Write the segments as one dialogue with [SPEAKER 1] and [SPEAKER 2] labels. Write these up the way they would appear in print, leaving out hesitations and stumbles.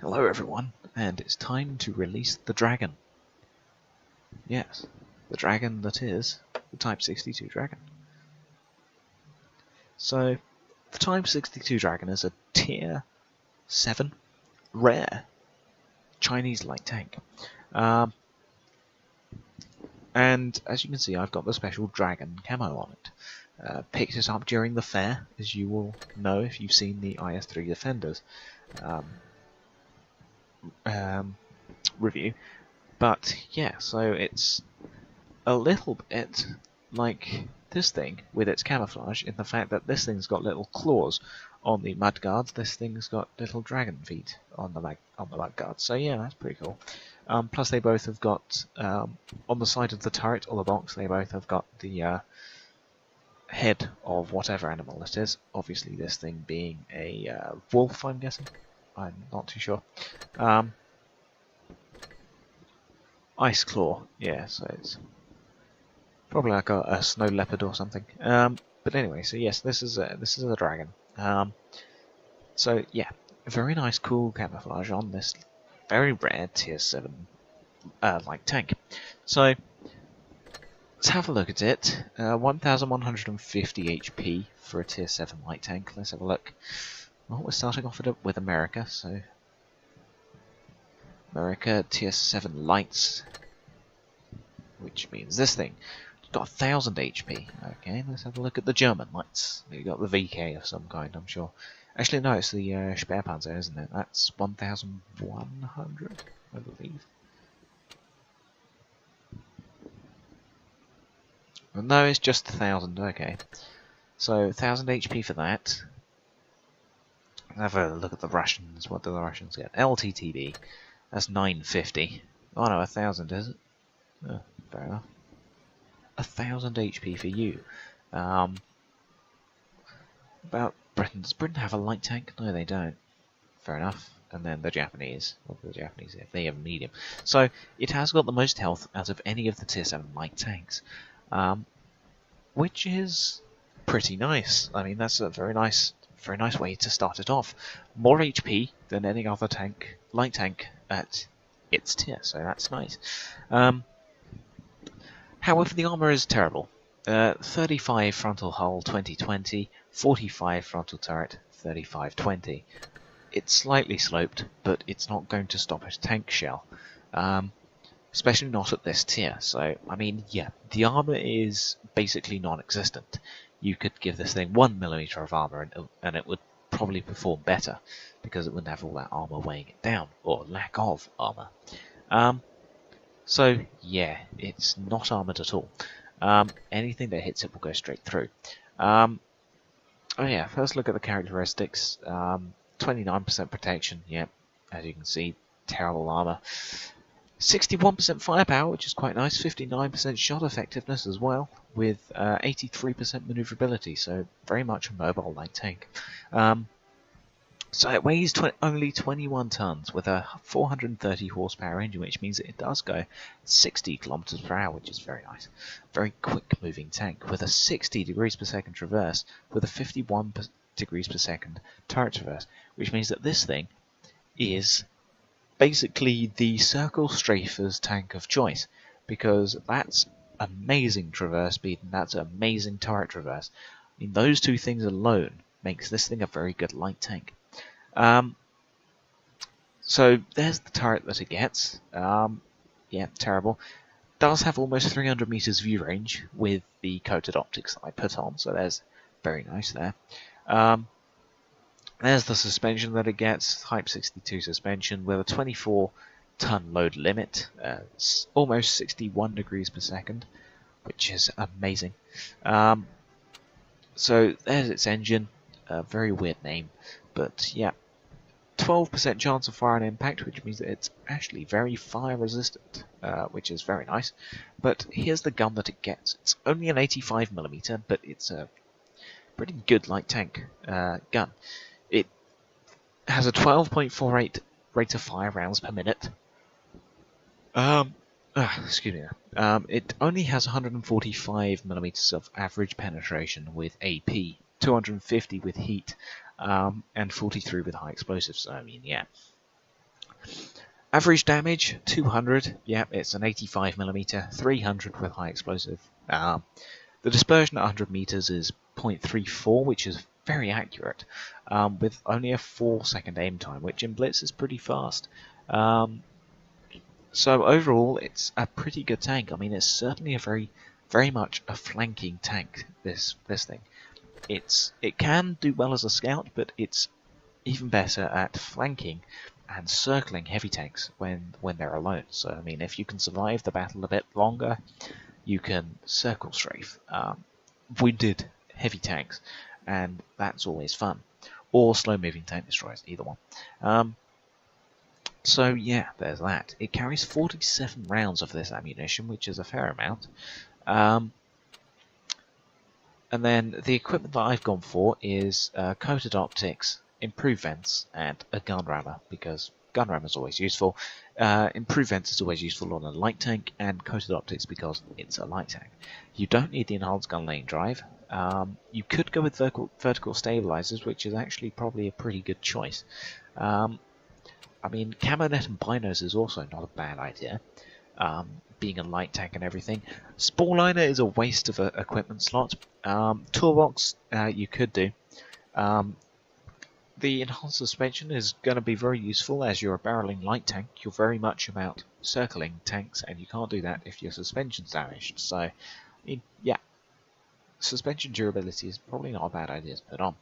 [SPEAKER 1] Hello everyone, and it's time to release the dragon. Yes, the dragon that is the Type 62 dragon. So, the Type 62 dragon is a tier 7 rare Chinese light tank. And as you can see, I've got the special dragon camo on it. Picked it up during the fair, as you will know if you've seen the IS-3 Defenders review. But yeah, so it's a little bit like this thing with its camouflage in the fact that this thing's got little claws on the mudguards, this thing's got little dragon feet on the mudguards. So yeah, that's pretty cool. Plus they both have got, on the side of the turret or the box, they both have got the head of whatever animal it is. Obviously this thing being a wolf, I'm guessing. I'm not too sure. Ice Claw, yeah, so it's probably like a snow leopard or something. But anyway, so yes, this is a dragon. So yeah, very nice, cool camouflage on this very rare tier 7 light tank. So let's have a look at it. 1150 HP for a tier 7 light tank. Let's have a look. Well, we're starting off with America, so America tier 7 lights, which means this thing. It's got 1000 HP. Okay, let's have a look at the German lights. You've got the VK of some kind, I'm sure. Actually, no, it's the Sperrpanzer, isn't it? That's 1100, I believe. Well, no, it's just 1000, okay. So, 1000 HP for that. Have a look at the Russians. What do the Russians get? LTTB. That's 950. Oh no, 1000, is it? Oh, fair enough. 1000 HP for you. About Britain. Does Britain have a light tank? No, they don't. Fair enough. And then the Japanese. What do the Japanese have? They have a medium. So, it has got the most health out of any of the tier 7 light tanks. Which is pretty nice. I mean, that's a very nice way to start it off. More HP than any other tank, light tank at its tier, so that's nice. However, the armor is terrible. 35 frontal hull 2020, 45 frontal turret 3520. It's slightly sloped, but it's not going to stop a tank shell. Especially not at this tier. So, I mean, yeah, the armor is basically non-existent. You could give this thing 1mm of armor and it would probably perform better, because it wouldn't have all that armor weighing it down, or lack of armor. So, yeah, it's not armored at all. Anything that hits it will go straight through. Oh yeah, first look at the characteristics. 29% protection, yeah, as you can see, terrible armor. 61% firepower, which is quite nice. 59% shot effectiveness as well, with 83% maneuverability, so very much a mobile light tank. So it weighs only 21 tons with a 430 horsepower engine, which means that it does go 60 kilometers per hour, which is very nice. Very quick moving tank with a 60 degrees per second traverse with a 51 degrees per second turret traverse, which means that this thing is basically the circle strafers tank of choice, because that's amazing traverse speed and that's amazing turret traverse. I mean, those two things alone makes this thing a very good light tank. So there's the turret that it gets. Yeah, terrible. Does have almost 300 meters view range with the coated optics that I put on, so there's very nice there. There's the suspension that it gets, Type 62 suspension with a 24-ton load limit, almost 61 degrees per second, which is amazing. So there's its engine, a very weird name, but yeah, 12% chance of fire and impact, which means that it's actually very fire resistant, which is very nice. But here's the gun that it gets. It's only an 85mm, but it's a pretty good light tank gun. It has a 12.48 rate of fire rounds per minute. Excuse me. It only has 145mm of average penetration with AP, 250 with heat, and 43 with high explosives. So I mean, yeah, Average damage 200. Yep, it's an 85mm, 300 with high explosive. The dispersion at 100 meters is 0.34, which is very accurate, with only a 4-second aim time, which in Blitz is pretty fast. So overall, it's a pretty good tank. I mean, it's certainly a very much a flanking tank. This thing, it can do well as a scout, but it's even better at flanking and circling heavy tanks when they're alone. So I mean, if you can survive the battle a bit longer, you can circle strafe wounded heavy tanks, and that's always fun. Or slow-moving tank destroyers, either one. So yeah, there's that. It carries 47 rounds of this ammunition, which is a fair amount. And then the equipment that I've gone for is coated optics, improved vents, and a gun rammer, because gun rammer is always useful. Improved vents is always useful on a light tank, and coated optics because it's a light tank. You don't need the enhanced gun lane drive. You could go with vertical stabilizers, which is actually probably a pretty good choice. I mean, camo net and binos is also not a bad idea, being a light tank and everything. Spore liner is a waste of an equipment slot. Toolbox you could do. The enhanced suspension is going to be very useful as you're a barreling light tank. You're very much about circling tanks, and you can't do that if your suspension's damaged. So, I mean, yeah, suspension durability is probably not a bad idea to put on.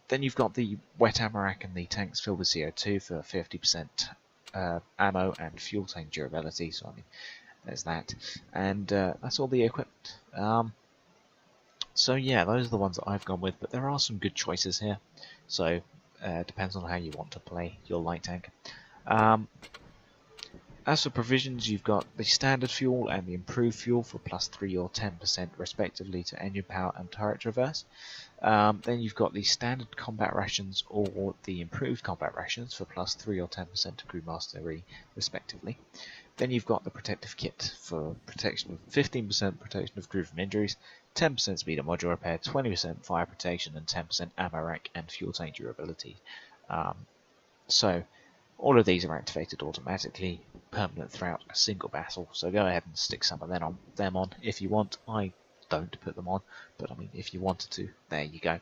[SPEAKER 1] Then you've got the wet ammo rack and the tanks filled with CO2 for 50% ammo and fuel tank durability. So I mean, there's that, and that's all the equipment. So yeah, those are the ones that I've gone with, but there are some good choices here. So depends on how you want to play your light tank. As for provisions, you've got the standard fuel and the improved fuel for +3 or 10% respectively to engine power and turret traverse. Then you've got the standard combat rations or the improved combat rations for +3 or 10% to crew mastery respectively. Then you've got the protective kit for protection of 15% protection of crew from injuries, 10% speed and module repair, 20% fire protection, and 10% ammo rack and fuel tank durability. So all of these are activated automatically, permanent throughout a single battle, so go ahead and stick some of them on if you want. I don't put them on, but I mean, if you wanted to, there you go.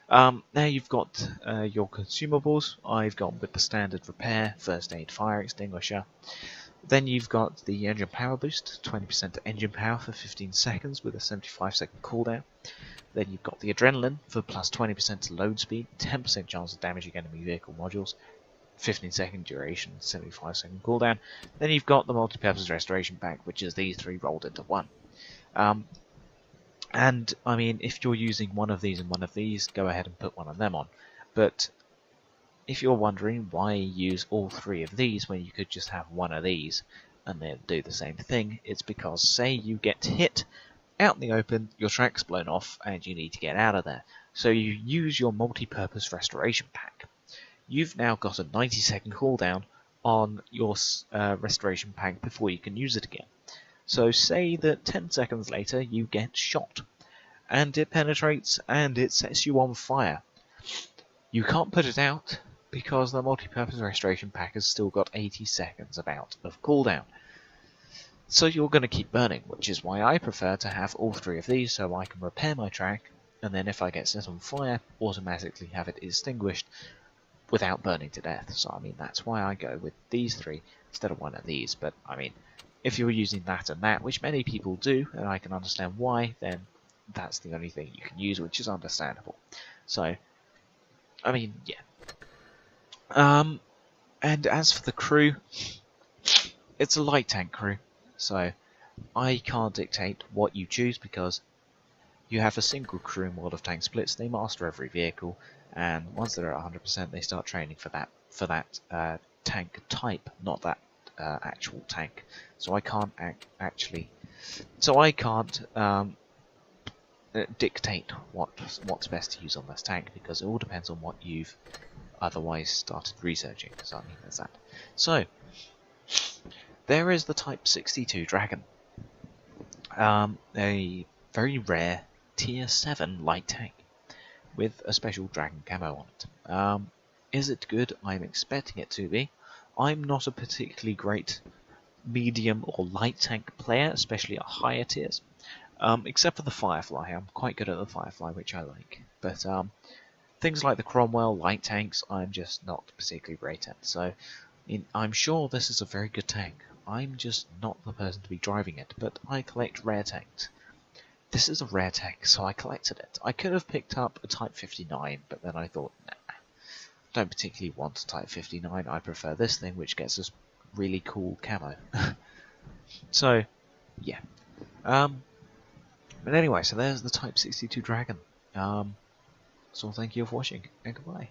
[SPEAKER 1] Now you've got your consumables. I've gone with the standard repair, first aid, fire extinguisher. Then you've got the engine power boost, 20% engine power for 15 seconds with a 75-second cooldown. Then you've got the adrenaline for +20% load speed, 10% chance of damaging enemy vehicle modules, 15-second duration, 75-second cooldown. Then you've got the multi-purpose restoration pack, which is these three rolled into one. And I mean, if you're using one of these and one of these, go ahead and put one of them on. But if you're wondering why use all three of these when you could just have one of these and then do the same thing, it's because, say you get hit out in the open, your track's blown off and you need to get out of there. So you use your multi-purpose restoration pack. You've now got a 90-second cooldown on your restoration pack before you can use it again. So say that 10 seconds later you get shot and it penetrates and it sets you on fire. You can't put it out because the multi-purpose restoration pack has still got 80 seconds about of cooldown. So you're going to keep burning, which is why I prefer to have all three of these so I can repair my track, and then if I get set on fire, automatically have it extinguished without burning to death. So I mean, that's why I go with these three instead of one of these. But I mean, if you're using that and that, which many people do, and I can understand why, then that's the only thing you can use, which is understandable. So, I mean, yeah. And as for the crew, it's a light tank crew, so I can't dictate what you choose because you have a single crew in World of Tanks Blitz. They master every vehicle, and once they're at 100%, they start training for that tank type, not that actual tank. So I can't dictate what's best to use on this tank because it all depends on what you've otherwise started researching. So I mean, there's that. So there is the Type 62 Dragon, a very rare Tier 7 light tank with a special dragon camo on it. Is it good? I'm expecting it to be. I'm not a particularly great medium or light tank player, especially at higher tiers. Except for the Firefly. I'm quite good at the Firefly, which I like. But things like the Cromwell light tanks, I'm just not particularly great at. So I'm sure this is a very good tank. I'm just not the person to be driving it, but I collect rare tanks. This is a rare tank, so I collected it. I could have picked up a Type 59, but then I thought, nah, don't particularly want a Type 59. I prefer this thing, which gets us really cool camo. So, yeah. But anyway, so there's the Type 62 Dragon. So thank you for watching, and goodbye.